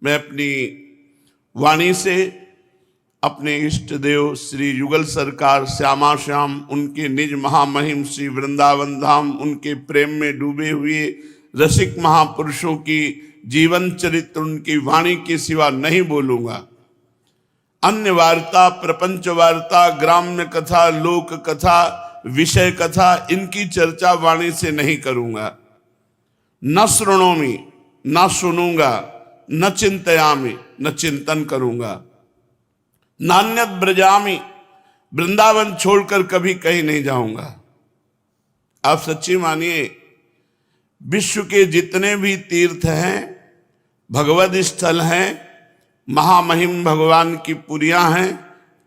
मैं अपनी वाणी से अपने इष्ट देव श्री युगल सरकार श्यामा श्याम, उनके निज महामहिम श्री वृंदावन धाम, उनके प्रेम में डूबे हुए रसिक महापुरुषों की जीवन चरित्र, उनकी वाणी के सिवा नहीं बोलूंगा। अन्य वार्ता, प्रपंच वार्ता, ग्राम्य कथा, लोक कथा, विषय कथा, इनकी चर्चा वाणी से नहीं करूंगा। न श्रृणोमि, न सुनूंगा, न चिंतयामि, न चिंतन करूंगा। नान्यत ब्रजामि, वृंदावन छोड़कर कभी कहीं नहीं जाऊंगा। आप सच्ची मानिए, विश्व के जितने भी तीर्थ हैं, भगवद स्थल हैं, महामहिम भगवान की पुरियां हैं,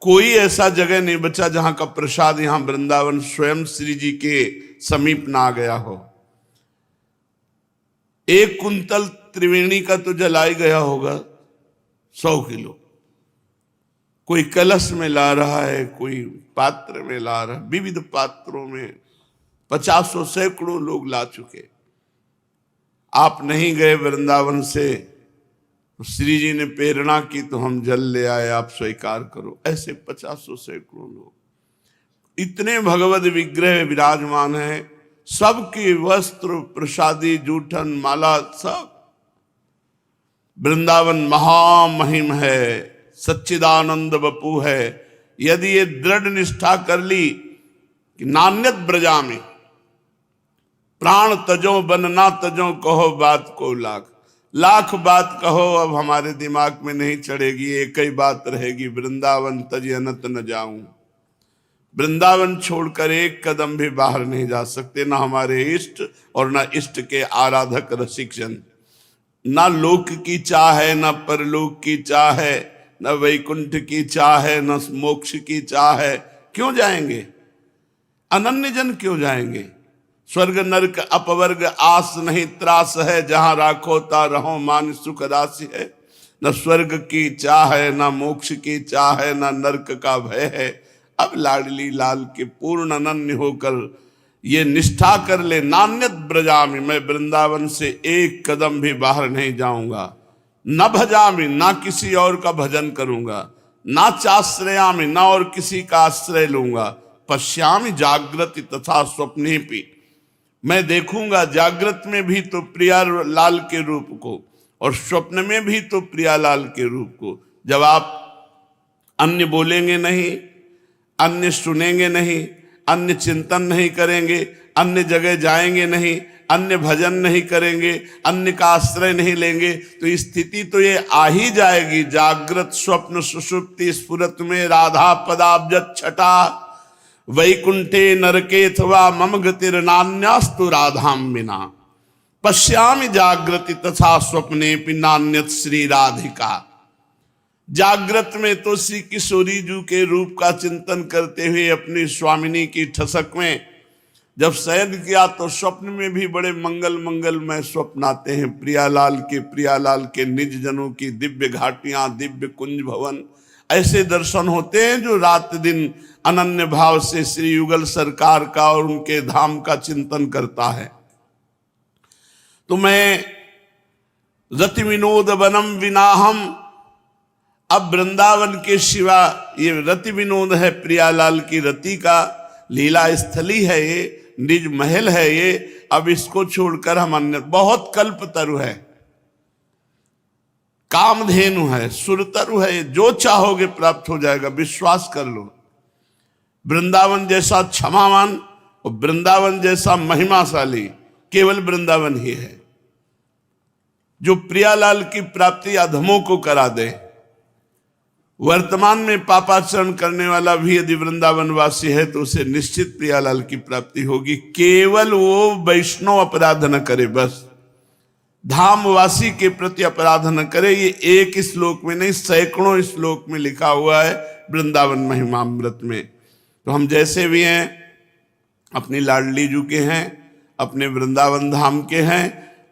कोई ऐसा जगह नहीं बचा जहां का प्रसाद यहां वृंदावन स्वयं श्री जी के समीप ना आ गया हो। 1 कुंतल त्रिवेणी का तो जलाई गया होगा 100 किलो। कोई कलश में ला रहा है, कोई पात्र में ला रहा है, विविध पात्रों में 50 सैकड़ों लोग ला चुके। आप नहीं गए वृंदावन से, श्री जी ने प्रेरणा की तो हम जल ले आए, आप स्वीकार करो। ऐसे 50 सैकड़ों लोग, इतने भगवत विग्रह विराजमान हैं, सबके वस्त्र, प्रसादी, जूठन, माला, सब। वृंदावन महामहिम है, सच्चिदानंद बपू है। यदि ये दृढ़ निष्ठा कर ली कि नान्यत ब्रजामि, प्राण तजो बन ना तजो, कहो बात को लाख बात कहो, अब हमारे दिमाग में नहीं चढ़ेगी, एक ही बात रहेगी, वृंदावन तज अनत न जाऊं। वृंदावन छोड़कर एक कदम भी बाहर नहीं जा सकते, ना हमारे इष्ट और ना इष्ट के आराधक रसिक जन। ना लोक की चाह है, ना परलोक की चाह है, न वैकुंठ की चाह है, न मोक्ष की चाह है। क्यों जाएंगे? अनन्य जन क्यों जाएंगे? स्वर्ग नरक अपवर्ग आस नहीं त्रास है, जहां राखो ता रहो मान सुख राशि है। न स्वर्ग की चाह है, न मोक्ष की चाह है, न नरक का भय है। अब लाडली लाल के पूर्ण अनन्य होकर ये निष्ठा कर ले, नान्यत ब्रजामि, मैं वृंदावन से एक कदम भी बाहर नहीं जाऊंगा। न भजामि, ना किसी और का भजन करूंगा। ना चाश्रयामि, ना और किसी का आश्रय लूंगा। पश्यामि जागृति तथा स्वप्नेपि, मैं देखूंगा जागृत में भी तो प्रिया लाल के रूप को, और स्वप्न में भी तो प्रिया लाल के रूप को। जब आप अन्य बोलेंगे नहीं, अन्य सुनेंगे नहीं, अन्य चिंतन नहीं करेंगे, अन्य जगह जाएंगे नहीं, अन्य भजन नहीं करेंगे, अन्य का आश्रय नहीं लेंगे, तो स्थिति तो ये आ ही जाएगी। जागृत स्वप्न सुषुप्ति स्फुरत में राधा पदाब्ज छटा, वैकुंठे नरके अथवा मम गतिर्नान्यास्तु राधाम बिना। पश्यामि जागृति तथा स्वप्ने नान्यत श्री राधिका। जागृत में तो श्री किशोरी जी के रूप का चिंतन करते हुए अपनी स्वामिनी की ठसक में जब शयन किया, तो स्वप्न में भी बड़े मंगलमय स्वप्न आते हैं। प्रियालाल के निज जनों की दिव्य घाटियां, दिव्य कुंज भवन, ऐसे दर्शन होते हैं जो रात दिन अनन्य भाव से श्री युगल सरकार का और उनके धाम का चिंतन करता है। तो मैं रति विनोद वनम विनाहम, अब वृंदावन के सिवा ये रति विनोद है, प्रियालाल की रति का लीला स्थली है, ये निज महल है ये। अब इसको छोड़कर हम अन्य, बहुत कल्प तरु है, कामधेनु है, सुरतरु है, जो चाहोगे प्राप्त हो जाएगा, विश्वास कर लो। वृंदावन जैसा क्षमावान और वृंदावन जैसा महिमाशाली केवल वृंदावन ही है, जो प्रियालाल की प्राप्ति अधमों को करा दे। वर्तमान में पापाचरण करने वाला भी यदि वृंदावन वासी है तो उसे निश्चित प्रियालाल की प्राप्ति होगी। केवल वो वैष्णव अपराध न करे, बस धामवासी के प्रति अपराध न करे। ये एक श्लोक में नहीं, सैकड़ों श्लोक में लिखा हुआ है वृंदावन महिमामृत में। तो हम जैसे भी हैं, अपनी लाडली जू के हैं, अपने वृंदावन धाम के हैं,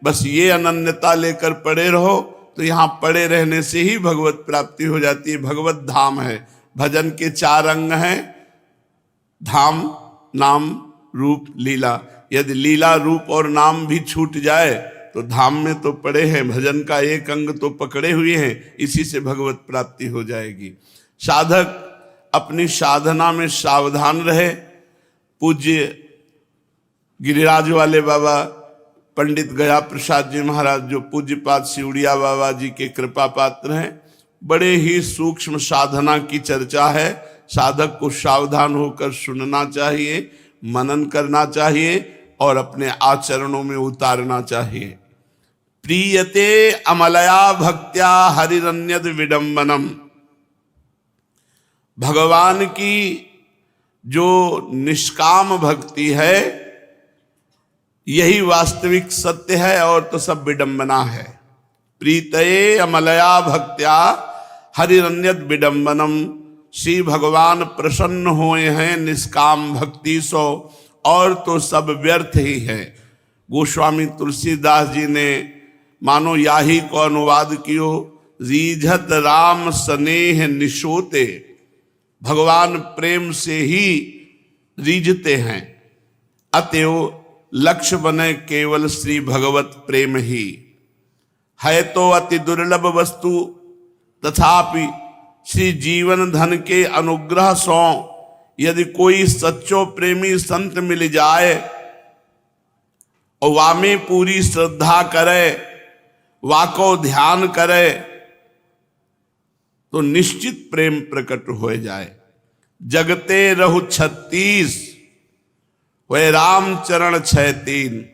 बस ये अनन्यता लेकर पड़े रहो, तो यहाँ पड़े रहने से ही भगवत प्राप्ति हो जाती है। भगवत धाम है, भजन के 4 अंग हैं, धाम, नाम, रूप, लीला। यदि लीला, रूप और नाम भी छूट जाए तो धाम में तो पड़े हैं, भजन का एक अंग तो पकड़े हुए हैं, इसी से भगवत प्राप्ति हो जाएगी। साधक अपनी साधना में सावधान रहे। पूज्य गिरिराज वाले बाबा पंडित गया प्रसाद जी महाराज, जो पूज्यपाद सिउड़िया बाबा जी के कृपा पात्र हैं, बड़े ही सूक्ष्म साधना की चर्चा है। साधक को सावधान होकर सुनना चाहिए, मनन करना चाहिए और अपने आचरणों में उतारना चाहिए। प्रीयते अमलया भक्त्या हरिरन्यद विडंबनम। भगवान की जो निष्काम भक्ति है यही वास्तविक सत्य है और तो सब विडंबना है। प्रीतये अमलया भक्त्या हरिरन्यद विडंबनम। श्री भगवान प्रसन्न हुए हैं निष्काम भक्ति सो, और तो सब व्यर्थ ही है। गोस्वामी तुलसीदास जी ने मानो याही को अनुवाद कियो, रीझत राम स्नेह निशोते। भगवान प्रेम से ही रीझते हैं, अतएव लक्ष्य बने केवल श्री भगवत प्रेम ही। है तो अति दुर्लभ वस्तु, तथापि श्री जीवन धन के अनुग्रह सो यदि कोई सच्चो प्रेमी संत मिल जाए और वामे पूरी श्रद्धा करे, वाको ध्यान करे, तो निश्चित प्रेम प्रकट हो जाए। जगते रहु 36 वह राम चरण 6-3।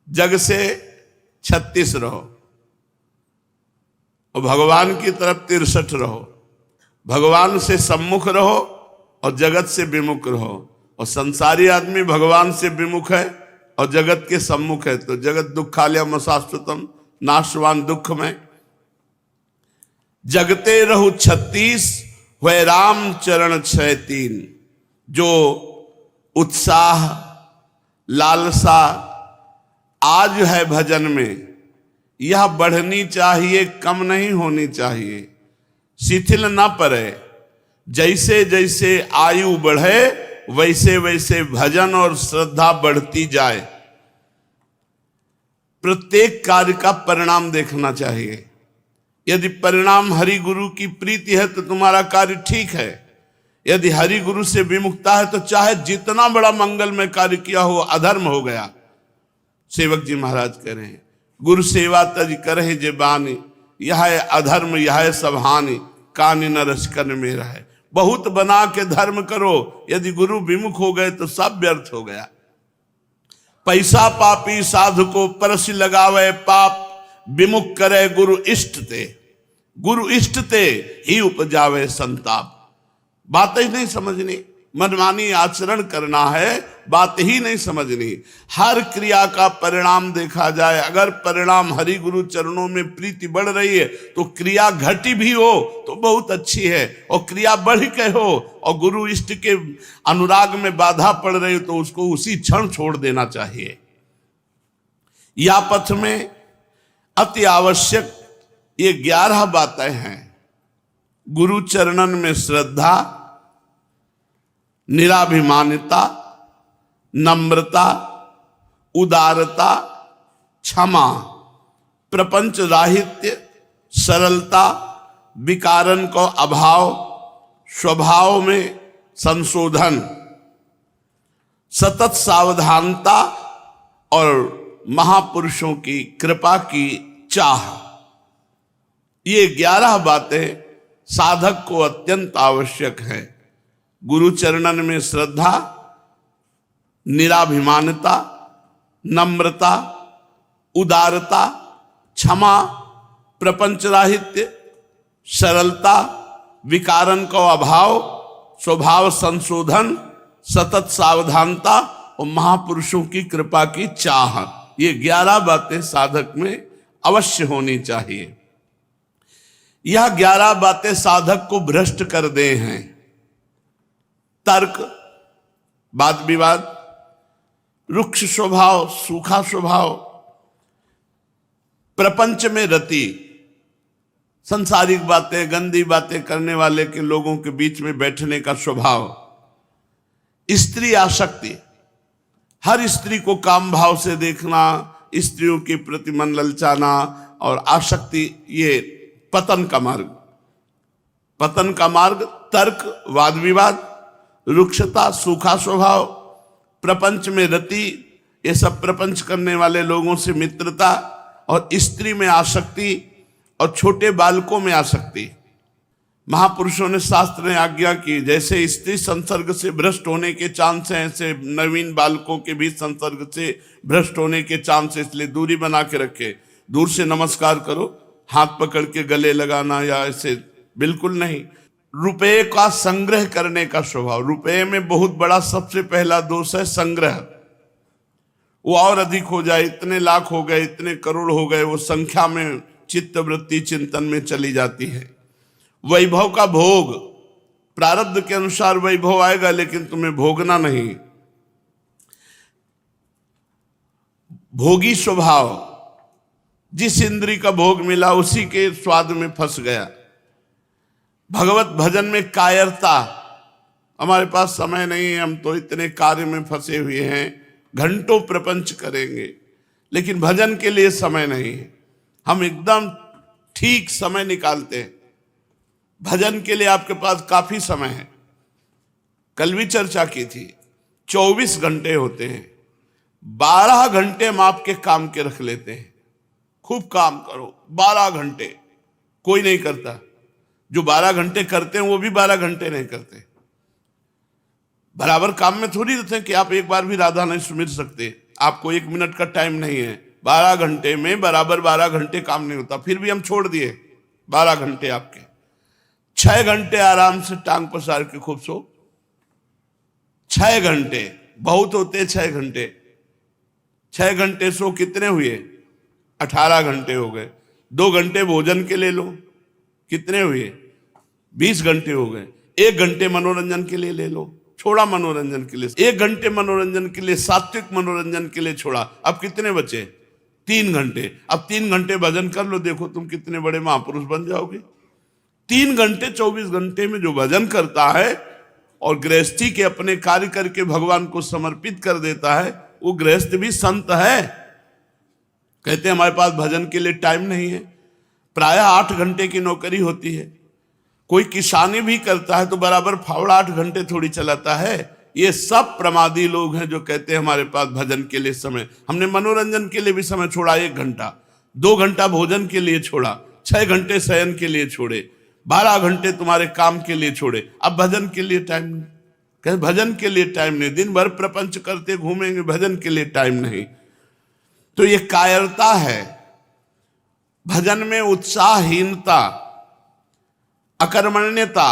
जग से 36 रहो और भगवान की तरफ 63 रहो। भगवान से सम्मुख रहो और जगत से विमुख रहो। और संसारी आदमी भगवान से विमुख है और जगत के सम्मुख है, तो जगत दुखालयम शाश्वतम, नाशवान दुख में। जगते रहु 36 वह राम चरण 6-3। जो उत्साह लालसा आज है भजन में, यह बढ़नी चाहिए, कम नहीं होनी चाहिए, शिथिल न पड़े। जैसे जैसे आयु बढ़े वैसे वैसे भजन और श्रद्धा बढ़ती जाए। प्रत्येक कार्य का परिणाम देखना चाहिए। यदि परिणाम हरि गुरु की प्रीति है तो तुम्हारा कार्य ठीक है। यदि हरि गुरु से विमुखता है तो चाहे जितना बड़ा मंगलमय कार्य किया हो, अधर्म हो गया। सेवक जी महाराज कह रहे हैं, गुरु सेवा तज करे जे बानी, यह है अधर्म यह है सब हानि, कानी न रसकन मेरा है। बहुत बना के धर्म करो, यदि गुरु विमुख हो गए तो सब व्यर्थ हो गया। पैसा पापी साधु को परस लगावे, पाप विमुख करे गुरु इष्ट ते। गुरु इष्ट ते ही उपजावे संताप। बात ही नहीं समझनी, मनमानी आचरण करना है, बात ही नहीं समझनी। हर क्रिया का परिणाम देखा जाए। अगर परिणाम हरि गुरु चरणों में प्रीति बढ़ रही है तो क्रिया घटी भी हो तो बहुत अच्छी है, और क्रिया बढ़ के हो और गुरु इष्ट के अनुराग में बाधा पड़ रही हो तो उसको उसी क्षण छोड़ देना चाहिए। या पथ में अति आवश्यक ये 11 बातें हैं। गुरु चरणन में श्रद्धा, निराभिमानिता, नम्रता, उदारता, क्षमा, प्रपंच राहित्य, सरलता, विकारन को अभाव, स्वभाव में संशोधन, सतत सावधानता और महापुरुषों की कृपा की चाह। ये 11 बातें साधक को अत्यंत आवश्यक है। गुरु चरणन में श्रद्धा, निराभिमानता, नम्रता, उदारता, क्षमा, प्रपंच राहित्य, सरलता, विकारन को अभाव, स्वभाव संशोधन, सतत सावधानता और महापुरुषों की कृपा की चाह। ये 11 बातें साधक में अवश्य होनी चाहिए। यह 11 बातें साधक को भ्रष्ट कर दे हैं। तर्क, वाद विवाद, रुक्ष स्वभाव, सूखा स्वभाव, प्रपंच में रति, संसारिक बातें, गंदी बातें करने वाले के लोगों के बीच में बैठने का स्वभाव, स्त्री आसक्ति, हर स्त्री को काम भाव से देखना, स्त्रियों के प्रति मन ललचाना और आसक्ति, ये पतन का मार्ग। पतन का मार्ग तर्क, वाद विवाद, रुक्षता, सूखा स्वभाव, प्रपंच में रति, ये सब प्रपंच करने वाले लोगों से मित्रता, और स्त्री में आसक्ति और छोटे बालकों में आसक्ति। महापुरुषों ने, शास्त्र ने आज्ञा की, जैसे स्त्री संसर्ग से भ्रष्ट होने के चांस हैं, ऐसे नवीन बालकों के भी संसर्ग से भ्रष्ट होने के चांस है, इसलिए दूरी बना के रखे। दूर से नमस्कार करो, हाथ पकड़ के गले लगाना या ऐसे बिल्कुल नहीं। रुपये का संग्रह करने का स्वभाव, रुपये में बहुत बड़ा सबसे पहला दोष है संग्रह। वो और अधिक हो जाए, इतने लाख हो गए, इतने करोड़ हो गए, वो संख्या में चित्तवृत्ति चिंतन में चली जाती है। वैभव का भोग, प्रारब्ध के अनुसार वैभव आएगा, लेकिन तुम्हें भोगना नहीं। भोगी स्वभाव, जिस इंद्री का भोग मिला उसी के स्वाद में फंस गया। भगवत भजन में कायरता, हमारे पास समय नहीं है, हम तो इतने कार्य में फंसे हुए हैं, घंटों प्रपंच करेंगे, लेकिन भजन के लिए समय नहीं है। हम एकदम ठीक समय निकालते हैं भजन के लिए, आपके पास काफी समय है। कल भी चर्चा की थी, 24 घंटे होते हैं, 12 घंटे हम आपके काम के रख लेते हैं। खूब काम करो, 12 घंटे कोई नहीं करता। जो 12 घंटे करते हैं वो भी 12 घंटे नहीं करते। बराबर काम में थोड़ी रहते हैं कि आप एक बार भी राधा नहीं सुमिर सकते, आपको 1 मिनट का टाइम नहीं है। 12 घंटे में बराबर 12 घंटे काम नहीं होता, फिर भी हम छोड़ दिए 12 घंटे आपके। 6 घंटे आराम से टांग पसार के खूब सो। 6 घंटे बहुत होते, 6 घंटे। 6 घंटे सो कितने हुए? 18 घंटे हो गए। 2 घंटे भोजन के ले लो, कितने हुए? 20 घंटे हो गए। 1 घंटे मनोरंजन के लिए ले लो, छोड़ा मनोरंजन के लिए। 1 घंटे मनोरंजन के लिए, सात्विक मनोरंजन के लिए छोड़ा। अब कितने बचे? 3 घंटे। अब 3 घंटे भजन कर लो, देखो तुम कितने बड़े महापुरुष बन जाओगे। 3 घंटे 24 घंटे में जो भजन करता है और गृहस्थी के अपने कार्य करके भगवान को समर्पित कर देता है, वो गृहस्थ भी संत है। कहते हैं हमारे पास भजन के लिए टाइम नहीं है। प्रायः 8 घंटे की नौकरी होती है। कोई किसानी भी करता है तो बराबर फावड़ा 8 घंटे थोड़ी चलाता है। ये सब प्रमादी लोग हैं जो कहते हैं हमारे पास भजन के लिए समय। हमने मनोरंजन के लिए भी समय छोड़ा, 1 घंटा। 2 घंटा भोजन के लिए छोड़ा, 6 घंटे शयन के लिए छोड़े, 12 घंटे तुम्हारे काम के लिए छोड़े। अब भजन के लिए टाइम नहीं, कहे भजन के लिए टाइम नहीं। दिन भर प्रपंच करते घूमेंगे, भजन के लिए टाइम नहीं। तो ये कायरता है। भजन में उत्साहहीनता, अकर्मण्यता,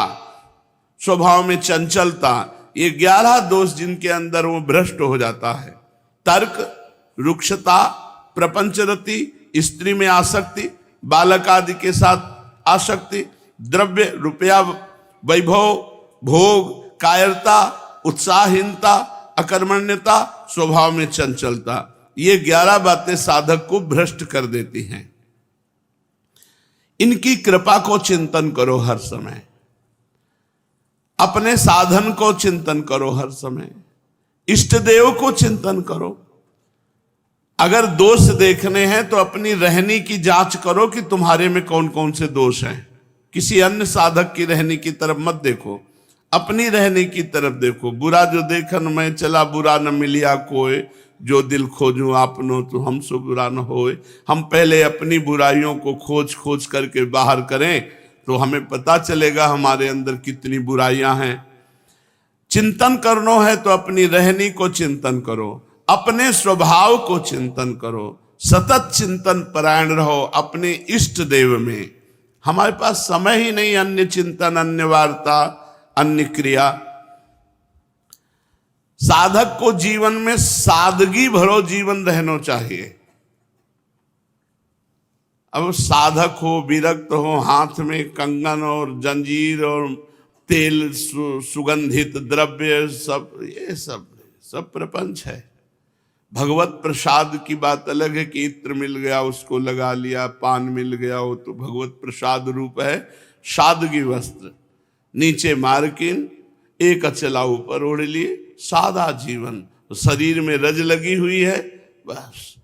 स्वभाव में चंचलता, ये 11 दोष जिनके अंदर वो भ्रष्ट हो जाता है। तर्क, रुक्षता, प्रपंचरति, स्त्री में आसक्ति, बालक आदि के साथ आसक्ति, द्रव्य, रुपया, वैभव, भोग, कायरता, उत्साहहीनता, अकर्मण्यता, स्वभाव में चंचलता, ये 11 बातें साधक को भ्रष्ट कर देती हैं। इनकी कृपा को चिंतन करो हर समय, अपने साधन को चिंतन करो हर समय, इष्ट देव को चिंतन करो। अगर दोष देखने हैं तो अपनी रहनी की जांच करो कि तुम्हारे में कौन कौन से दोष हैं। किसी अन्य साधक की रहनी की तरफ मत देखो, अपनी रहने की तरफ देखो। बुरा जो देखन मैं चला, बुरा न मिलिया कोई, जो दिल खोजूं आपनो तो हमसे बुरा न होए। हम पहले अपनी बुराइयों को खोज खोज करके बाहर करें तो हमें पता चलेगा हमारे अंदर कितनी बुराइयां हैं। चिंतन करना है तो अपनी रहनी को चिंतन करो, अपने स्वभाव को चिंतन करो, सतत चिंतन परायण रहो अपने इष्ट देव में। हमारे पास समय ही नहीं अन्य चिंतन, अन्य वार्ता, अन्य क्रिया। साधक को जीवन में सादगी भरो जीवन रहना चाहिए। अब साधक हो, विरक्त हो, हाथ में कंगन और जंजीर और तेल, सुगंधित द्रव्य, सब ये सब प्रपंच है। भगवत प्रसाद की बात अलग है कि इत्र मिल गया उसको लगा लिया, पान मिल गया वो तो भगवत प्रसाद रूप है। सादगी वस्त्र, नीचे मार्किन, एक अचला ऊपर ओढ़ लिए, सादा जीवन। शरीर में रज लगी हुई है, बस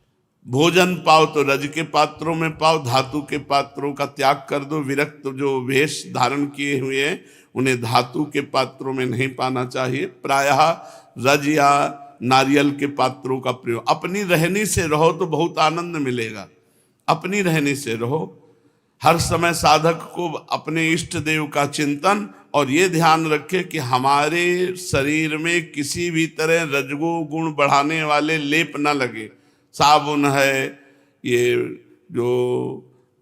भोजन पाओ तो रज के पात्रों में पाओ, धातु के पात्रों का त्याग कर दो। विरक्त जो वेश धारण किए हुए हैं उन्हें धातु के पात्रों में नहीं पाना चाहिए। प्रायः रज या नारियल के पात्रों का प्रयोग। अपनी रहनी से रहो तो बहुत आनंद मिलेगा, अपनी रहनी से रहो। हर समय साधक को अपने इष्ट देव का चिंतन, और ये ध्यान रखे कि हमारे शरीर में किसी भी तरह रजगो गुण बढ़ाने वाले लेप न लगे। साबुन है, ये जो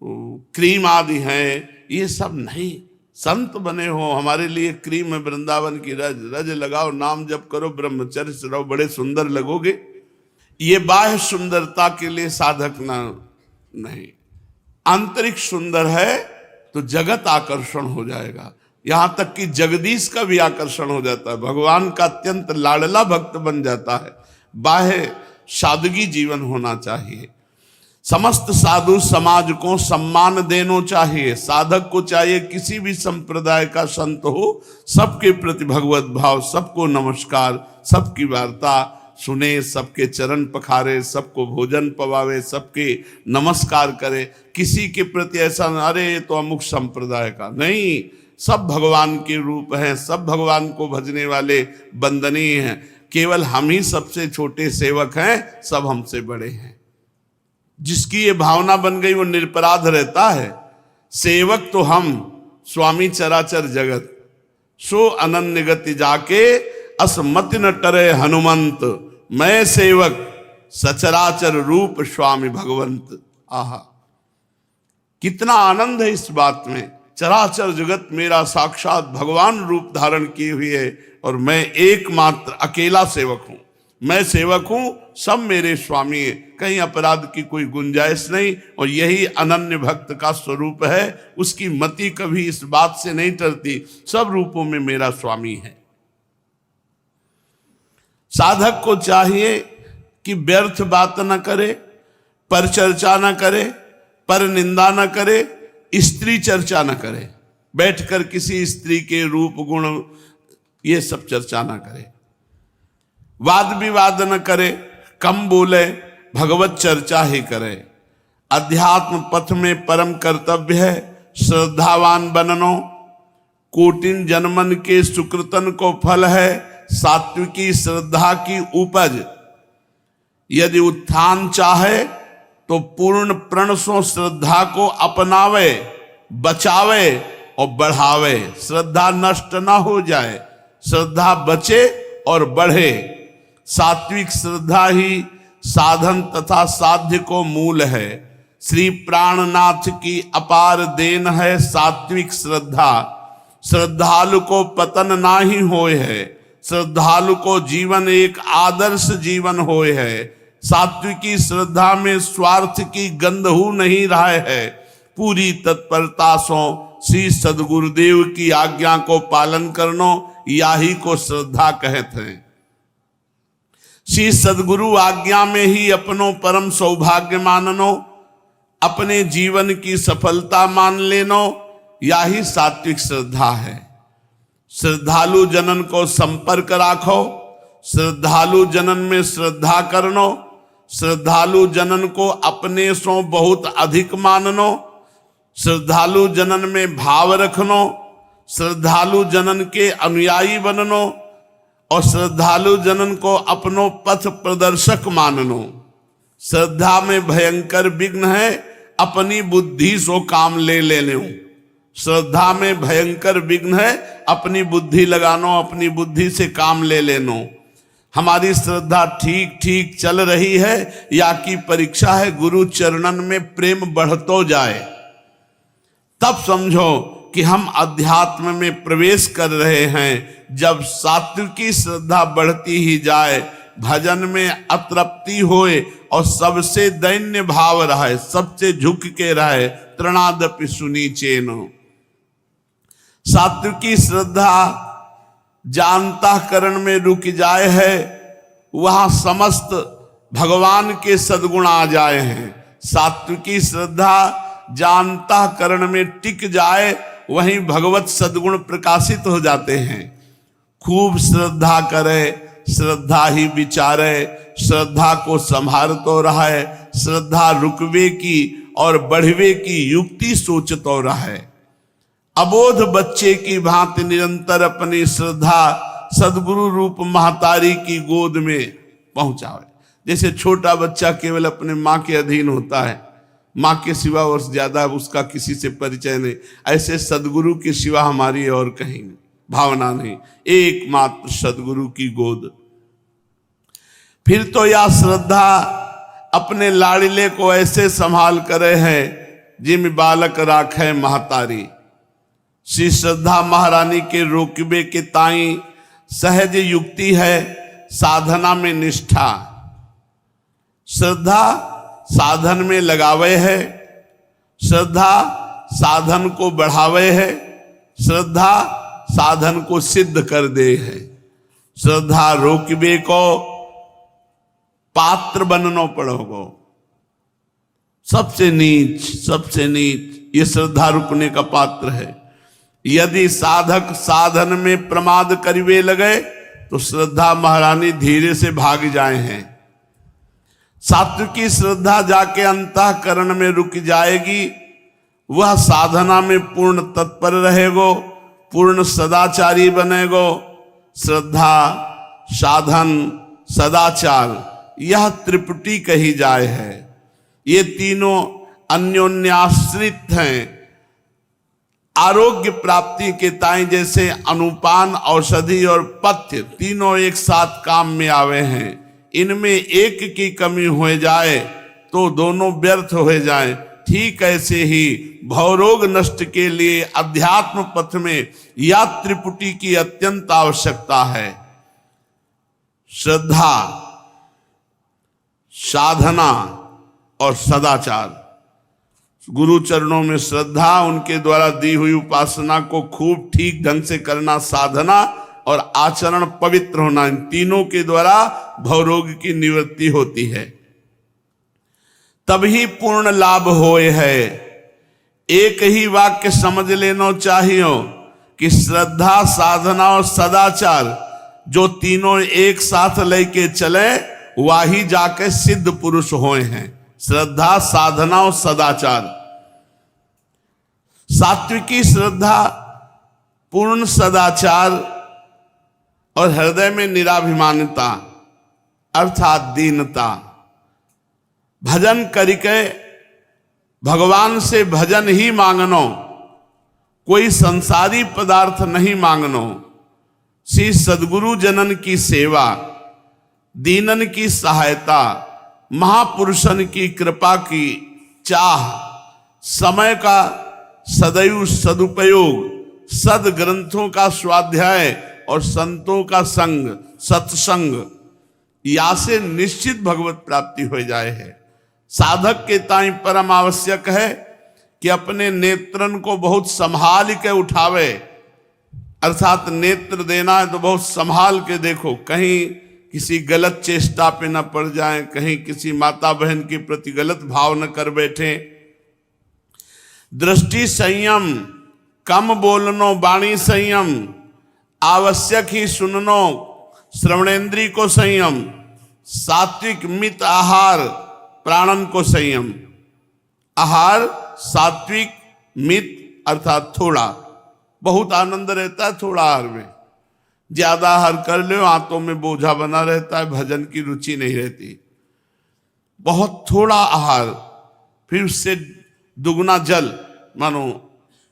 क्रीम आदि हैं, ये सब नहीं। संत बने हो, हमारे लिए क्रीम है वृंदावन की रज। रज लगाओ, नाम जप करो, ब्रह्मचर्य से रहो, बड़े सुंदर लगोगे। ये बाह्य सुंदरता के लिए साधक ना नहीं, आंतरिक सुंदर है तो जगत आकर्षण हो जाएगा। यहां तक कि जगदीश का भी आकर्षण हो जाता है, भगवान का अत्यंत लाडला भक्त बन जाता है। बाह्य सादगी जीवन होना चाहिए। समस्त साधु समाज को सम्मान देना चाहिए। साधक को चाहिए किसी भी संप्रदाय का संत हो, सबके प्रति भगवत भाव, सबको नमस्कार, सबकी वार्ता सुने, सबके चरण पखारे, सबको भोजन पवावे, सबके नमस्कार करे। किसी के प्रति ऐसा अरे तो अमुक संप्रदाय का नहीं, सब भगवान के रूप हैं, सब भगवान को भजने वाले वंदनीय हैं। केवल हम ही सबसे छोटे सेवक हैं, सब हमसे बड़े हैं। जिसकी ये भावना बन गई वो निरपराध रहता है। सेवक तो हम, स्वामी चराचर जगत, सो अनन्य गति जाके असमति न टरे हनुमंत, मैं सेवक सचराचर रूप स्वामी भगवंत। आहा, कितना आनंद है इस बात में। चराचर जगत मेरा साक्षात भगवान रूप धारण किए हुए है और मैं एकमात्र अकेला सेवक हूं। मैं सेवक हूं, सब मेरे स्वामी है, कहीं अपराध की कोई गुंजाइश नहीं। और यही अनन्य भक्त का स्वरूप है। उसकी मति कभी इस बात से नहीं टरती, सब रूपों में मेरा स्वामी है। साधक को चाहिए कि व्यर्थ बात न करे, पर चर्चा न करे, पर निंदा न करे, स्त्री चर्चा न करे। बैठकर किसी स्त्री के रूप गुण ये सब चर्चा न करे, वाद विवाद न करे, कम बोले, भगवत चर्चा ही करे। अध्यात्म पथ में परम कर्तव्य है श्रद्धावान बननो, कोटिन जन्मन के सुकृतन को फल है सात्विकी श्रद्धा की उपज। यदि उत्थान चाहे तो पूर्ण प्रण सो श्रद्धा को अपनावे, बचावे और बढ़ावे। श्रद्धा नष्ट ना हो जाए, श्रद्धा बचे और बढ़े। सात्विक श्रद्धा ही साधन तथा साध्य को मूल है। श्री प्राणनाथ की अपार देन है सात्विक श्रद्धा। श्रद्धालु को पतन ना ही होए है, श्रद्धालु को जीवन एक आदर्श जीवन होए है। सात्विकी श्रद्धा में स्वार्थ की गंधहू नहीं रहा है। पूरी तत्परता सो श्री सदगुरुदेव की आज्ञा को पालन करनो, याही को श्रद्धा कहते हैं। श्री सदगुरु आज्ञा में ही अपनो परम सौभाग्य माननो, अपने जीवन की सफलता मान लेनो, याही सात्विक श्रद्धा है। श्रद्धालु जनन को संपर्क राखो, श्रद्धालु जनन में श्रद्धा करनो, श्रद्धालु जनन को अपने सो बहुत अधिक माननो, श्रद्धालु जनन में भाव रखनो, श्रद्धालु जनन के अनुयायी बननो और श्रद्धालु जनन को अपनो पथ प्रदर्शक माननो। श्रद्धा में भयंकर विघ्न है अपनी बुद्धि सो काम ले लेने। श्रद्धा में भयंकर विघ्न है अपनी बुद्धि लगानो, अपनी बुद्धि से काम ले लेनो। हमारी श्रद्धा ठीक ठीक चल रही है या की परीक्षा है गुरु चरणन में प्रेम बढ़तो जाए, तब समझो कि हम अध्यात्म में प्रवेश कर रहे हैं। जब सात्विकी श्रद्धा बढ़ती ही जाए, भजन में अतृप्ति होए और सबसे दैन्य भाव रहे, सबसे झुक के रहे, तृणादपि सुनीचेनो। सात्विकी श्रद्धा जानता करण में रुक जाए है, वहां समस्त भगवान के सद्गुण आ जाए हैं। सात्विकी श्रद्धा जानता करण में टिक जाए, वहीं भगवत सद्गुण प्रकाशित हो जाते हैं। खूब श्रद्धा करे, श्रद्धा ही विचारे, श्रद्धा को संभाल तो रहा है, श्रद्धा रुकवे की और बढ़वे की युक्ति सोचत और है। अबोध बच्चे की भांति निरंतर अपनी श्रद्धा सदगुरु रूप महतारी की गोद में पहुंचावे। जैसे छोटा बच्चा केवल अपने माँ के अधीन होता है, माँ के सिवा और ज्यादा उसका किसी से परिचय नहीं, ऐसे सदगुरु के सिवा हमारी और कहीं नहीं, भावना नहीं, एकमात्र सदगुरु की गोद। फिर तो यह श्रद्धा अपने लाड़िले को ऐसे संभाल करे है जिम बालक राखे महतारी। श्री श्रद्धा महारानी के रोकबे के ताई सहज युक्ति है साधना में निष्ठा। श्रद्धा साधन में लगावे है, श्रद्धा साधन को बढ़ावे है, श्रद्धा साधन को सिद्ध कर दे है। श्रद्धा रोकबे को पात्र बननो पड़ोगो। सबसे नीच ये श्रद्धा रुकने का पात्र है। यदि साधक साधन में प्रमाद करिवे लगे तो श्रद्धा महारानी धीरे से भाग जाए हैं। सात्विकी श्रद्धा जाके अंतःकरण में रुक जाएगी, वह साधना में पूर्ण तत्पर रहेगो, पूर्ण सदाचारी बनेगो। श्रद्धा, साधन, सदाचार यह त्रिपुटी कही जाए है। ये तीनों अन्योन्याश्रित हैं। आरोग्य प्राप्ति के ताई जैसे अनुपान, औषधि और पथ्य तीनों एक साथ काम में आवे हैं। इनमें एक की कमी हो जाए तो दोनों व्यर्थ हो जाए। ठीक ऐसे ही भवरोग नष्ट के लिए अध्यात्म पथ में या त्रिपुटी की अत्यंत आवश्यकता है। श्रद्धा, साधना और सदाचार। गुरु चरणों में श्रद्धा, उनके द्वारा दी हुई उपासना को खूब ठीक ढंग से करना साधना, और आचरण पवित्र होना, इन तीनों के द्वारा भवरोग की निवृत्ति होती है। तभी पूर्ण लाभ होए है। एक ही वाक्य समझ लेना चाहिए कि श्रद्धा, साधना और सदाचार जो तीनों एक साथ लेके चले वही जाके सिद्ध पुरुष होए हैं। श्रद्धा, साधना और सदाचार। सात्विकी श्रद्धा, पूर्ण सदाचार और हृदय में निराभिमानता अर्थात दीनता। भजन करके भगवान से भजन ही मांगनो, कोई संसारी पदार्थ नहीं मांगनो। श्री सद्गुरु जनन की सेवा, दीनन की सहायता, महापुरुषन की कृपा की चाह, समय का सदैव सदुपयोग, सद ग्रंथों का स्वाध्याय और संतों का संग, सत्संग, या से निश्चित भगवत प्राप्ति हो जाए है। साधक के ताई परम आवश्यक है कि अपने नेत्रन को बहुत संभाल के उठावे। अर्थात नेत्र देना है तो बहुत संभाल के देखो, कहीं किसी गलत चेष्टा पे न पड़ जाए, कहीं किसी माता बहन के प्रति गलत भाव न कर बैठे। दृष्टि संयम, कम बोलनो वाणी संयम, आवश्यक ही सुननो श्रवणेन्द्री को संयम, सात्विक मित आहार प्राणन को संयम। आहार सात्विक मित अर्थात थोड़ा, बहुत आनंद रहता है थोड़ा आहार में। ज्यादा आहार कर लो आंतों में बोझा बना रहता है, भजन की रुचि नहीं रहती। बहुत थोड़ा आहार, फिर उससे दुगुना जल, मानो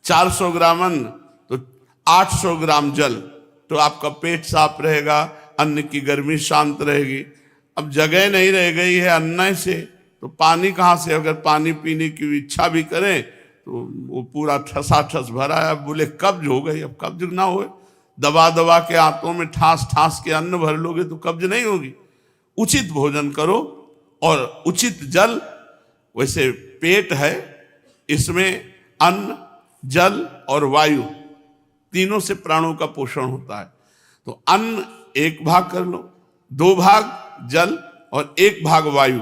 400 ग्राम अन्न तो 800 ग्राम जल, तो आपका पेट साफ रहेगा, अन्न की गर्मी शांत रहेगी। अब जगह नहीं रह गई है अन्न से, तो पानी कहाँ से? अगर पानी पीने की इच्छा भी करें तो वो पूरा ठसाठस भरा है। अब बोले कब्ज हो गई, अब कब्ज ना हो, दबा दबा के आंतों में ठास ठास के अन्न भर लोगे तो कब्ज नहीं होगी। उचित भोजन करो और उचित जल। वैसे पेट है, इसमें अन्न, जल और वायु तीनों से प्राणों का पोषण होता है। तो अन्न 1 भाग कर लो, 2 भाग जल और 1 भाग वायु।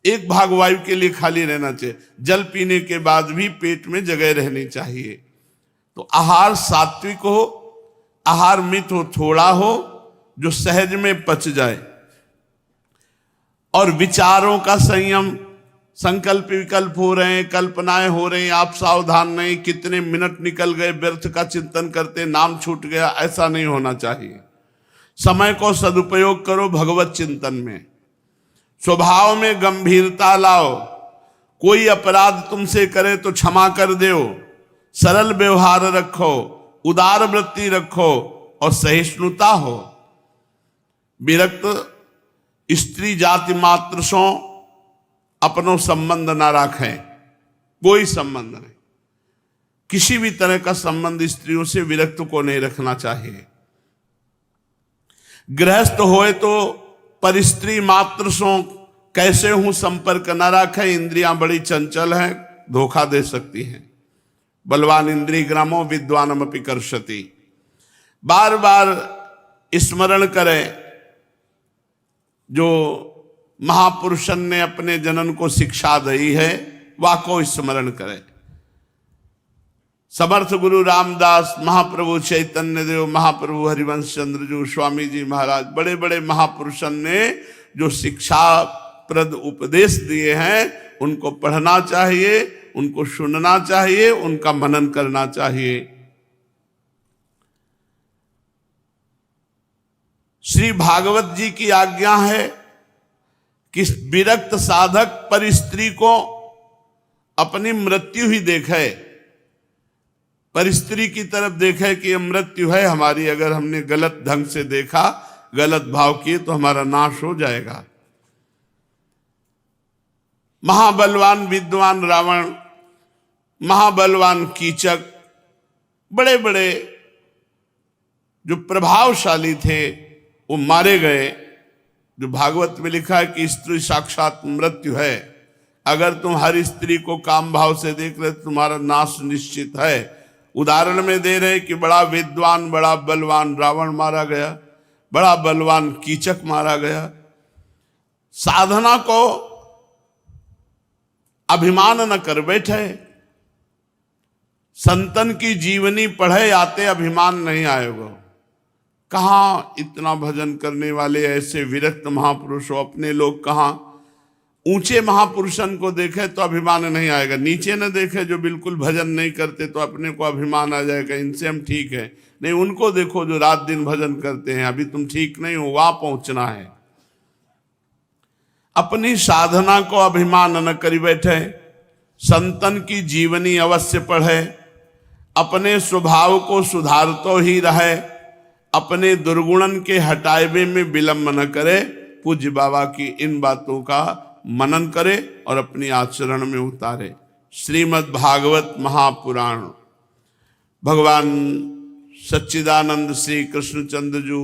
1 भाग वायु के लिए खाली रहना चाहिए। जल पीने के बाद भी पेट में जगह रहनी चाहिए। तो आहार सात्विक हो, आहार मित हो, थोड़ा हो, जो सहज में पच जाए। और विचारों का संयम। संकल्प विकल्प हो रहे हैं, कल्पनाएं हो रही हैं, आप सावधान नहीं, कितने मिनट निकल गए व्यर्थ का चिंतन करते, नाम छूट गया, ऐसा नहीं होना चाहिए। समय को सदुपयोग करो भगवत चिंतन में। स्वभाव में गंभीरता लाओ, कोई अपराध तुमसे करे तो क्षमा कर दो, सरल व्यवहार रखो, उदार वृत्ति रखो और सहिष्णुता हो। विरक्त स्त्री जाति मात्र सो अपनो संबंध ना रखें, कोई संबंध नहीं, किसी भी तरह का संबंध स्त्रियों से विरक्त को नहीं रखना चाहिए। गृहस्थ होए तो परिस्त्री मात्र सो कैसे हूं संपर्क न रखें, इंद्रियां बड़ी चंचल हैं, धोखा दे सकती हैं। बलवान इंद्रिय ग्रामो विद्वानमपि कर्षति। बार बार स्मरण करें जो महापुरुषन ने अपने जनन को शिक्षा दी है, वाको स्मरण करें। समर्थ गुरु रामदास, महाप्रभु चैतन्य देव, महाप्रभु हरिवंश चंद्र जी, स्वामी जी महाराज, बड़े बड़े महापुरुषन ने जो शिक्षा प्रद उपदेश दिए हैं उनको पढ़ना चाहिए, उनको सुनना चाहिए, उनका मनन करना चाहिए। श्री भागवत जी की आज्ञा है कि विरक्त साधक पर स्त्री को अपनी मृत्यु ही देखे, पर स्त्री की तरफ देखे कि ये मृत्यु है हमारी, अगर हमने गलत ढंग से देखा, गलत भाव किए तो हमारा नाश हो जाएगा। महाबलवान विद्वान रावण, महाबलवान कीचक, बड़े बड़े जो प्रभावशाली थे वो मारे गए। जो भागवत में लिखा है कि स्त्री साक्षात मृत्यु है, अगर तुम हर स्त्री को काम भाव से देख रहे तुम्हारा नाश निश्चित है। उदाहरण में दे रहे कि बड़ा विद्वान, बड़ा बलवान रावण मारा गया, बड़ा बलवान कीचक मारा गया। साधना को अभिमान न कर बैठे, संतन की जीवनी पढ़े आते अभिमान नहीं आएगा। कहाँ इतना भजन करने वाले ऐसे विरक्त महापुरुष हो, अपने लोग कहाँ। ऊंचे महापुरुषन को देखे तो अभिमान नहीं आएगा, नीचे न देखे जो बिल्कुल भजन नहीं करते तो अपने को अभिमान आ जाएगा, इनसे हम ठीक है। नहीं, उनको देखो जो रात दिन भजन करते हैं, अभी तुम ठीक नहीं हो, वहां पहुंचना है। अपनी साधना को अभिमान न करी बैठे, संतन की जीवनी अवश्य पढ़े, अपने स्वभाव को सुधारतो ही रहे, अपने दुर्गुणन के हटावे में विलंब न करे। पूज्य बाबा की इन बातों का मनन करे और अपनी आचरण में उतारे। श्रीमद् भागवत महापुराण। भगवान सच्चिदानंद श्री कृष्णचंद्र जी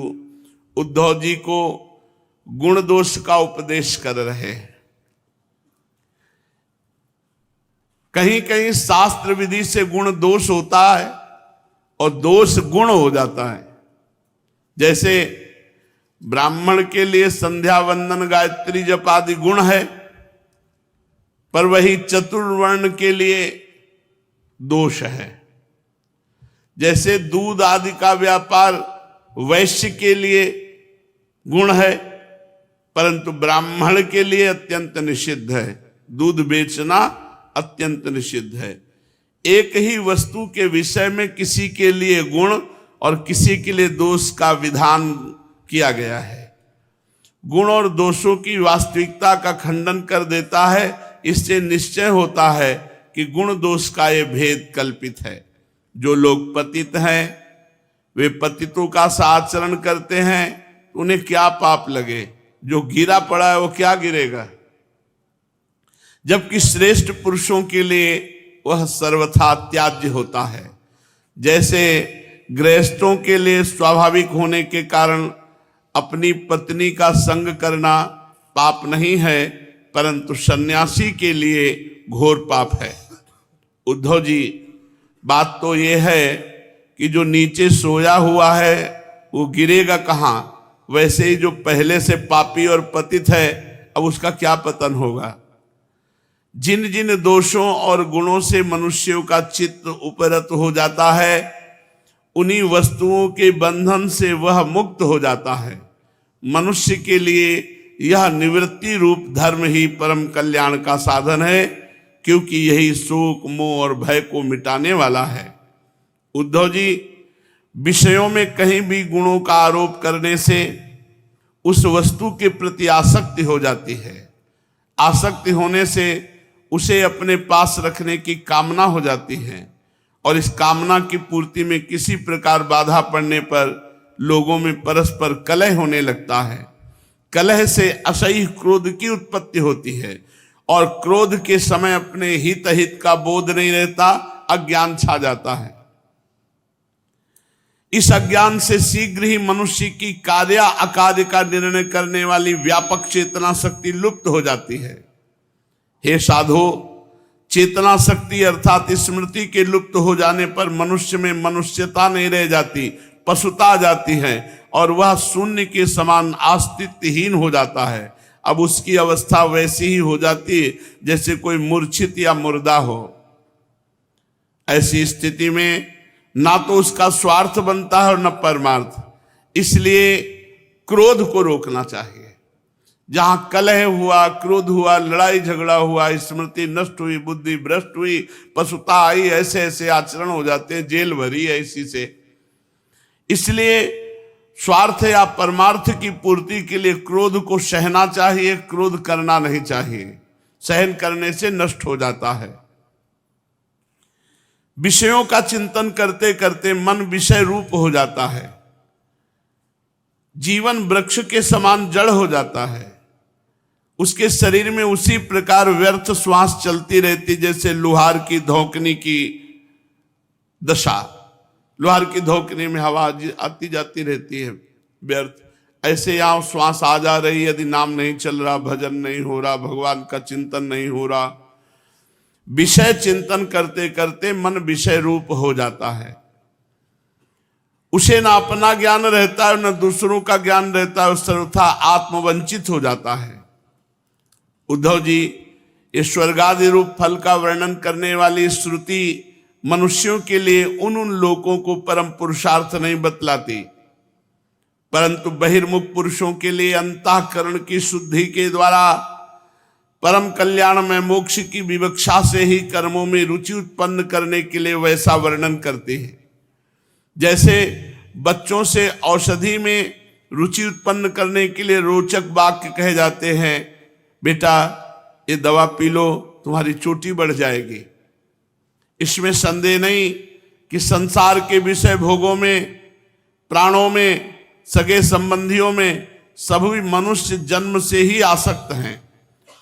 उद्धव जी को गुण दोष का उपदेश कर रहे हैं। कहीं कहीं शास्त्र विधि से गुण दोष होता है और दोष गुण हो जाता है। जैसे ब्राह्मण के लिए संध्या वंदन गायत्री जप आदि गुण है, पर वही चतुर्वर्ण के लिए दोष है। जैसे दूध आदि का व्यापार वैश्य के लिए गुण है, परंतु ब्राह्मण के लिए अत्यंत निषिद्ध है। दूध बेचना अत्यंत निषिद्ध है। एक ही वस्तु के विषय में किसी के लिए गुण और किसी के लिए दोष का विधान किया गया है। गुण और दोषों की वास्तविकता का खंडन कर देता है। इससे निश्चय होता है कि गुण दोष का ये भेद कल्पित है। जो लोग पतित हैं वे पतितों का सा आचरण करते हैं, उन्हें क्या पाप लगे। जो गिरा पड़ा है वो क्या गिरेगा, जबकि श्रेष्ठ पुरुषों के लिए वह सर्वथा त्याज्य होता है। जैसे गृहस्थों के लिए स्वाभाविक होने के कारण अपनी पत्नी का संग करना पाप नहीं है, परंतु सन्यासी के लिए घोर पाप है। उद्धव जी, बात तो यह है कि जो नीचे सोया हुआ है वो गिरेगा कहाँ। वैसे ही जो पहले से पापी और पतित है, अब उसका क्या पतन होगा। जिन जिन दोषों और गुणों से मनुष्यों का चित्त उपरत हो जाता है, उन्हीं वस्तुओं के बंधन से वह मुक्त हो जाता है। मनुष्य के लिए यह निवृत्ति रूप धर्म ही परम कल्याण का साधन है, क्योंकि यही शोक मोह और भय को मिटाने वाला है। उद्धव जी, विषयों में कहीं भी गुणों का आरोप करने से उस वस्तु के प्रति आसक्ति हो जाती है। आसक्ति होने से उसे अपने पास रखने की कामना हो जाती है, और इस कामना की पूर्ति में किसी प्रकार बाधा पड़ने पर लोगों में परस्पर कलह होने लगता है। कलह से असह्य क्रोध की उत्पत्ति होती है, और क्रोध के समय अपने हित अहित का बोध नहीं रहता, अज्ञान छा जाता है। इस अज्ञान से शीघ्र ही मनुष्य की कार्य अकार्य का निर्णय करने वाली व्यापक चेतना शक्ति लुप्त हो जाती है। हे साधो, चेतना शक्ति अर्थात स्मृति के लुप्त हो जाने पर मनुष्य में मनुष्यता नहीं रह जाती, पशुता आ जाती है, और वह शून्य के समान अस्तित्वहीन हो जाता है। अब उसकी अवस्था वैसी ही हो जाती है जैसे कोई मूर्छित या मुर्दा हो। ऐसी स्थिति में ना तो उसका स्वार्थ बनता है और न परमार्थ। इसलिए क्रोध को रोकना चाहिए। जहां कलह हुआ, क्रोध हुआ, लड़ाई झगड़ा हुआ, स्मृति नष्ट हुई, बुद्धि भ्रष्ट हुई, पशुता आई, ऐसे ऐसे आचरण हो जाते हैं, जेल भरी है इसी से। इसलिए स्वार्थ या परमार्थ की पूर्ति के लिए क्रोध को सहना चाहिए, क्रोध करना नहीं चाहिए। सहन करने से नष्ट हो जाता है। विषयों का चिंतन करते करते मन विषय रूप हो जाता है। जीवन वृक्ष के समान जड़ हो जाता है। उसके शरीर में उसी प्रकार व्यर्थ श्वास चलती रहती जैसे लोहार की धोकनी की दशा। लोहार की धोकनी में हवा आती जाती रहती है व्यर्थ। ऐसे यहां श्वास आ जा रही, यदि नाम नहीं चल रहा, भजन नहीं हो रहा, भगवान का चिंतन नहीं हो रहा, विषय चिंतन करते करते मन विषय रूप हो जाता है। उसे ना अपना ज्ञान रहता है, न दूसरों का ज्ञान रहता है, सर्वथा आत्मवंचित हो जाता है। उद्धव जी, इस स्वर्गादि रूप फल का वर्णन करने वाली श्रुति मनुष्यों के लिए उन लोगों को परम पुरुषार्थ नहीं बतलाती, परंतु बहिर्मुख पुरुषों के लिए अंतःकरण की शुद्धि के द्वारा परम कल्याण में मोक्ष की विवक्षा से ही कर्मों में रुचि उत्पन्न करने के लिए वैसा वर्णन करते हैं। जैसे बच्चों से औषधि में रुचि उत्पन्न करने के लिए रोचक वाक्य कहे जाते हैं, बेटा ये दवा पी लो, तुम्हारी चोटी बढ़ जाएगी। इसमें संदेह नहीं कि संसार के विषय भोगों में, प्राणों में, सगे संबंधियों में सभी मनुष्य जन्म से ही आसक्त हैं,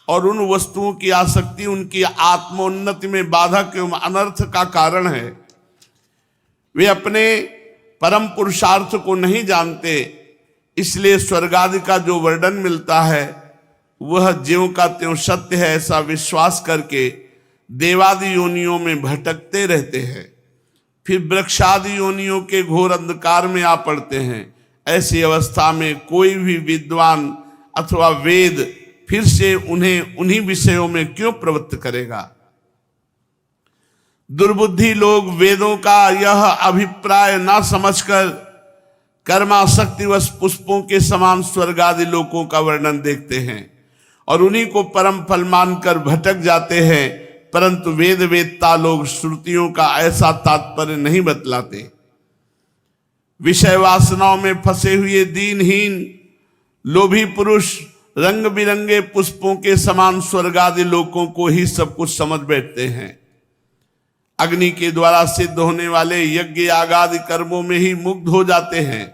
और उन वस्तुओं की आसक्ति उनकी आत्मोन्नति में बाधक एवं अनर्थ का कारण है। वे अपने परम पुरुषार्थ को नहीं जानते, इसलिए स्वर्ग आदि का जो वर्णन मिलता है वह ज्यों का त्यों सत्य है ऐसा विश्वास करके देवादि योनियों में भटकते रहते हैं, फिर वृक्षादि योनियों के घोर अंधकार में आ पड़ते हैं। ऐसी अवस्था में कोई भी विद्वान अथवा वेद फिर से उन्हें उन्हीं विषयों में क्यों प्रवृत्त करेगा। दुर्बुद्धि लोग वेदों का यह अभिप्राय ना समझकर कर्मासक्तिवश पुष्पों के समान स्वर्ग आदि लोकों का वर्णन देखते हैं और उन्हीं को परम फल मानकर भटक जाते हैं, परंतु वेद वेदता लोग श्रुतियों का ऐसा तात्पर्य नहीं बतलाते। विषय वासनाओं में फंसे हुए दीनहीन लोभी पुरुष रंग बिरंगे पुष्पों के समान स्वर्ग आदि लोकों को ही सब कुछ समझ बैठते हैं। अग्नि के द्वारा सिद्ध होने वाले यज्ञ याग आदि कर्मों में ही मुग्ध हो जाते हैं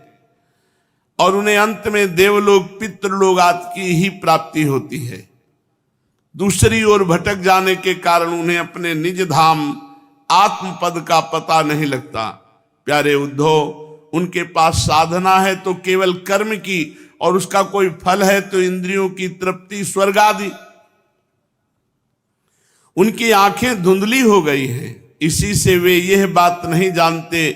और उन्हें अंत में देवलोक पितृलोक आदि की ही प्राप्ति होती है। दूसरी ओर भटक जाने के कारण उन्हें अपने निज धाम आत्मपद का पता नहीं लगता। प्यारे उद्धव, उनके पास साधना है तो केवल कर्म की, और उसका कोई फल है तो इंद्रियों की तृप्ति स्वर्ग आदि। उनकी आंखें धुंधली हो गई हैं, इसी से वे यह बात नहीं जानते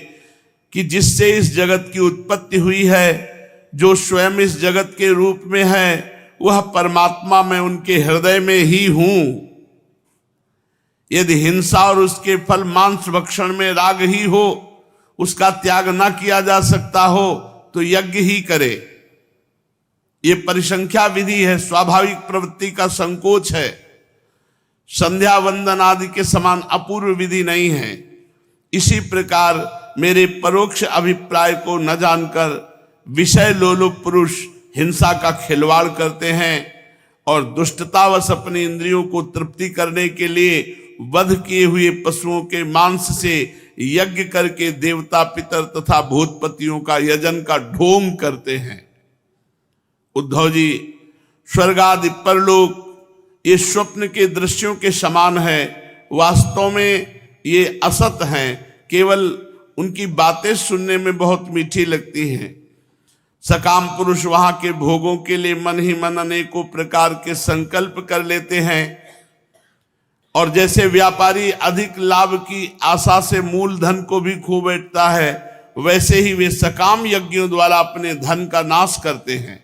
कि जिससे इस जगत की उत्पत्ति हुई है, जो स्वयं इस जगत के रूप में है, वह परमात्मा में उनके हृदय में ही हूं। यदि हिंसा और उसके फल मांस भक्षण में राग ही हो, उसका त्याग न किया जा सकता हो तो यज्ञ ही करे। ये परिसंख्या विधि है, स्वाभाविक प्रवृत्ति का संकोच है, संध्या वंदन आदि के समान अपूर्व विधि नहीं है। इसी प्रकार मेरे परोक्ष अभिप्राय को न जानकर विषय लोलुप पुरुष हिंसा का खिलवाड़ करते हैं और दुष्टतावश अपनी इंद्रियों को तृप्ति करने के लिए वध किए हुए पशुओं के मांस से यज्ञ करके देवता पितर तथा भूतपतियों का यजन का ढोंग करते हैं। उद्धव जी, स्वर्ग आदि परलोक ये स्वप्न के दृश्यों के समान है, वास्तव में ये असत हैं, केवल उनकी बातें सुनने में बहुत मीठी लगती हैं। सकाम पुरुष वहां के भोगों के लिए मन ही मन अनेकों प्रकार के संकल्प कर लेते हैं और जैसे व्यापारी अधिक लाभ की आशा से मूलधन को भी खो बैठता है, वैसे ही वे सकाम यज्ञों द्वारा अपने धन का नाश करते हैं।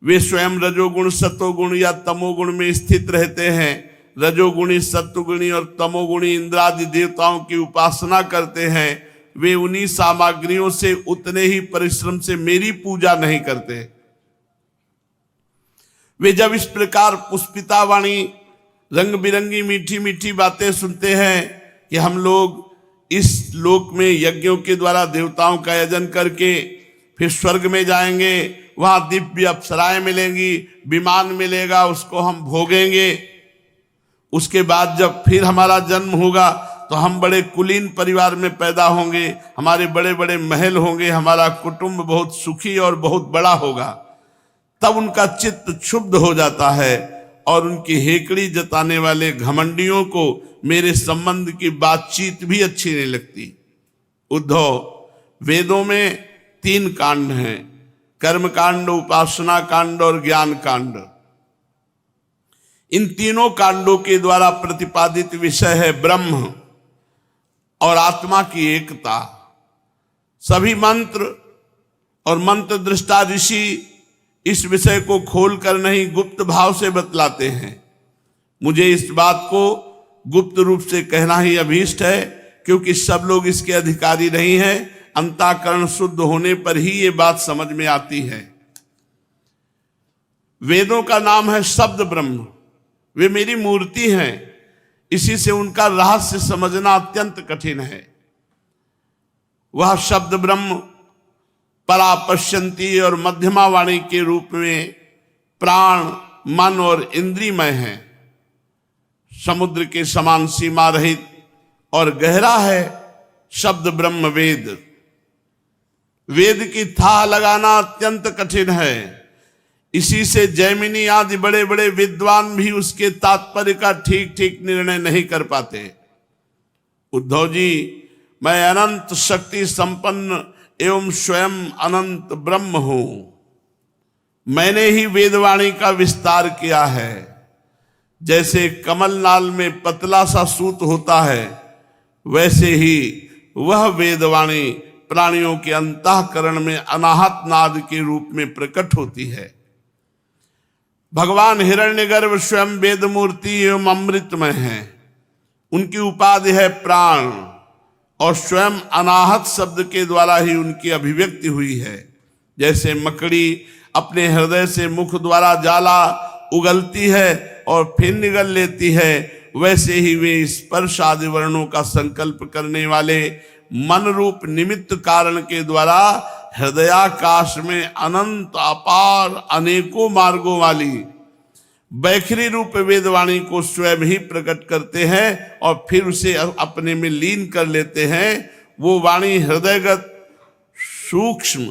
वे स्वयं रजोगुण सतोगुण या तमोगुण में स्थित रहते हैं। रजोगुणी सत्वगुणी और तमोगुणी इंद्रादि देवताओं की उपासना करते हैं। वे उन्हीं सामग्रियों से उतने ही परिश्रम से मेरी पूजा नहीं करते। वे जब इस प्रकार पुष्पिता वाणी रंग बिरंगी मीठी मीठी बातें सुनते हैं कि हम लोग इस लोक में यज्ञों के द्वारा देवताओं का यजन करके फिर स्वर्ग में जाएंगे, वहां दिव्य अप्सराएं मिलेंगी, विमान मिलेगा, उसको हम भोगेंगे, उसके बाद जब फिर हमारा जन्म होगा तो हम बड़े कुलीन परिवार में पैदा होंगे, हमारे बड़े बड़े महल होंगे, हमारा कुटुंब बहुत सुखी और बहुत बड़ा होगा। तब उनका चित्त क्षुब्ध हो जाता है और उनकी हेकड़ी जताने वाले घमंडियों को मेरे संबंध की बातचीत भी अच्छी नहीं लगती। उद्धव, वेदों में 3 कांड हैं, कर्म कांड, उपासना कांड और ज्ञान कांड। इन तीनों कांडों के द्वारा प्रतिपादित विषय है ब्रह्म और आत्मा की एकता। सभी मंत्र और मंत्र दृष्टा ऋषि इस विषय को खोलकर नहीं गुप्त भाव से बतलाते हैं। मुझे इस बात को गुप्त रूप से कहना ही अभीष्ट है, क्योंकि सब लोग इसके अधिकारी नहीं हैं। अंतःकरण शुद्ध होने पर ही ये बात समझ में आती है। वेदों का नाम है शब्द ब्रह्म, वे मेरी मूर्ति हैं, इसी से उनका रहस्य समझना अत्यंत कठिन है। वह शब्द ब्रह्म परापश्यंती और मध्यमा वाणी के रूप में प्राण, मन और इंद्रियमय है। समुद्र के समान सीमा रहित और गहरा है शब्द ब्रह्म वेद। वेद की था लगाना अत्यंत कठिन है, इसी से जैमिनी आदि बड़े बड़े विद्वान भी उसके तात्पर्य का ठीक ठीक निर्णय नहीं कर पाते। उद्धव जी, मैं अनंत शक्ति संपन्न एवं स्वयं अनंत ब्रह्म हूं। मैंने ही वेदवाणी का विस्तार किया है। जैसे कमलनाल में पतला सा सूत होता है, वैसे ही वह वेदवाणी प्राणियों के अंतःकरण में अनाहत नाद के रूप में प्रकट होती है। भगवान हिरण्यगर्भ स्वयं वेद मूर्ति एवं अमृतमय हैं। उनकी उपाधि है प्राण और स्वयं अनाहत शब्द के द्वारा ही उनकी अभिव्यक्ति हुई है। जैसे मकड़ी अपने हृदय से मुख द्वारा जाला उगलती है और फिर निगल लेती है, वैसे ही वे स्पर्श आदि वर्णों का संकल्प करने वाले मन रूप निमित्त कारण के द्वारा हृदयाकाश में अनंत अपार अनेकों मार्गों वाली बैखरी रूप वेदवाणी को स्वयं ही प्रकट करते हैं और फिर उसे अपने में लीन कर लेते हैं। वो वाणी हृदयगत सूक्ष्म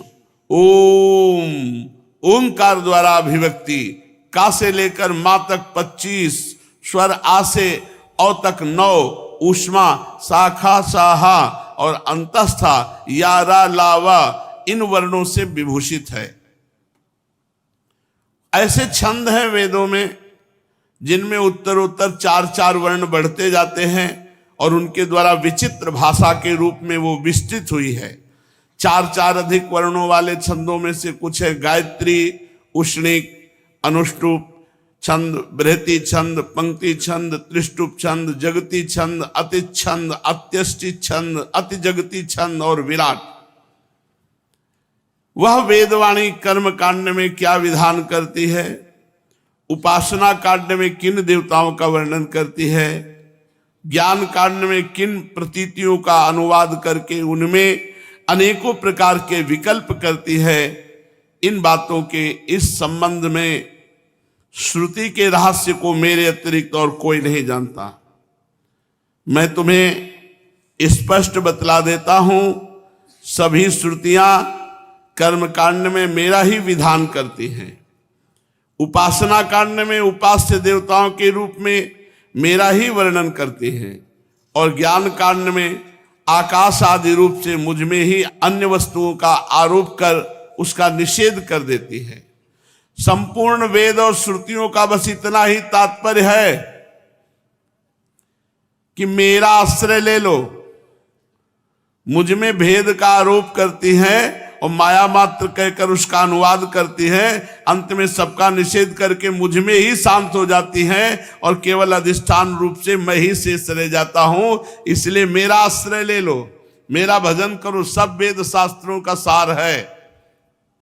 ओंकार द्वारा अभिव्यक्ति, का से लेकर मां तक 25 स्वर, आ से औ तक 9 ऊष्मा, शाखा साहा और अंतस्था यारा लावा इन वर्णों से विभूषित है। ऐसे छंद हैं वेदों में जिनमें उत्तरोत्तर 4-4 वर्ण बढ़ते जाते हैं और उनके द्वारा विचित्र भाषा के रूप में वो विस्तृत हुई है। 4-4 अधिक वर्णों वाले छंदों में से कुछ है गायत्री, उष्णिक, अनुष्टुप छंद, बृहति छंद, पंक्ति छंद, त्रिष्टुप छंद, जगती छंद, अति छंद, अत्यष्टि छंद, अति जगती छंद और विराट। वह वेदवाणी कर्म कांड में क्या विधान करती है, उपासना कांड में किन देवताओं का वर्णन करती है, ज्ञान कांड में किन प्रतीतियों का अनुवाद करके उनमें अनेकों प्रकार के विकल्प करती है, इन बातों के इस संबंध में श्रुति के रहस्य को मेरे अतिरिक्त और कोई नहीं जानता। मैं तुम्हें स्पष्ट बतला देता हूं, सभी श्रुतियां कर्म कांड में मेरा ही विधान करती हैं, उपासना कांड में उपास्य देवताओं के रूप में मेरा ही वर्णन करती हैं, और ज्ञान कांड में आकाश आदि रूप से मुझ में ही अन्य वस्तुओं का आरोप कर उसका निषेध कर देती है। संपूर्ण वेद और श्रुतियों का बस इतना ही तात्पर्य है कि मेरा आश्रय ले लो। मुझ में भेद का आरोप करती है और माया मात्र कहकर उसका अनुवाद करती है, अंत में सबका निषेध करके मुझ में ही शांत हो जाती है और केवल अधिष्ठान रूप से मैं ही शेष रह जाता हूं। इसलिए मेरा आश्रय ले लो, मेरा भजन करो, सब वेद शास्त्रों का सार है।